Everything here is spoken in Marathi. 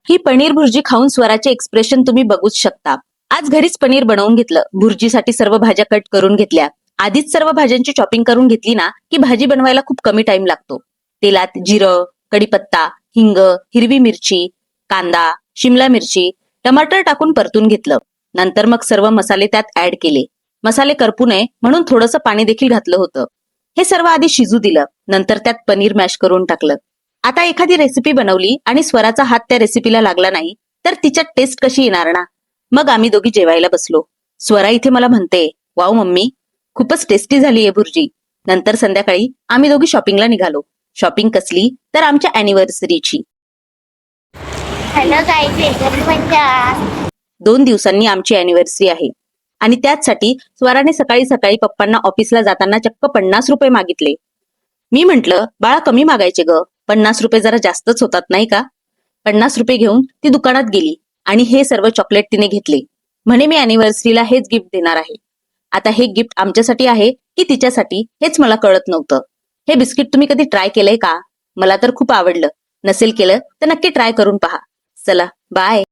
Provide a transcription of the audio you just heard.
ही पनीर भुर्जी खाऊन स्वराचे एक्सप्रेशन तुम्ही बघूच शकता. आज घरीच पनीर बनवून घेतलं. भुर्जीसाठी सर्व भाज्या कट करून घेतल्या. आधीच सर्व भाज्यांची चॉपिंग करून घेतली ना की भाजी बनवायला खूप कमी टाइम लागतो. तेलात जिरं, कढीपत्ता, हिंग, हिरवी मिरची, कांदा, शिमला मिरची, टमाटर टाकून परतून घेतलं. नंतर मग सर्व मसाले त्यात ऍड केले. मसाले करपू नये म्हणून थोडंसं पाणी देखील घातलं होतं. हे सर्व आधी शिजू दिलं. नंतर त्यात पनीर मॅश करून टाकलं. आता एखादी रेसिपी बनवली आणि स्वराचा हात त्या रेसिपीला लागला नाही तर तिच्यात टेस्ट कशी येणार ना. मग आम्ही दोघी जेवायला बसलो. स्वरा इथे मला म्हणते, वाव मम्मी, खूपच टेस्टी झालीये भुर्जी. नंतर संध्याकाळी आम्ही दोघी शॉपिंगला निघालो. शॉपिंग कसली तर आमच्या अॅनिव्हर्सरीची. हॅलो गाईज, 2 दिवसांनी आमची अॅनिव्हर्सरी आहे आणि त्याचसाठी स्वराने सकाळी सकाळी पप्पांना ऑफिसला जाताना चक्क 50 रुपये मागितले. मी म्हंटल, बाळा कमी मागायचे ग, 50 रुपये जरा जास्तच होतात नाही का. 50 रुपये घेऊन ती दुकानात गेली आणि हे सर्व चॉकलेट तिने घेतले. म्हणे मी अॅनिव्हर्सरीला हेच गिफ्ट देणार आहे. आता हे गिफ्ट आमच्यासाठी आहे की तिच्यासाठी हेच मला कळत नव्हतं. हे बिस्किट तुम्ही कधी ट्राय केलंय का? मला तर खूप आवडलं. नसेल केलं तर नक्की ट्राय करून पहा. चला बाय.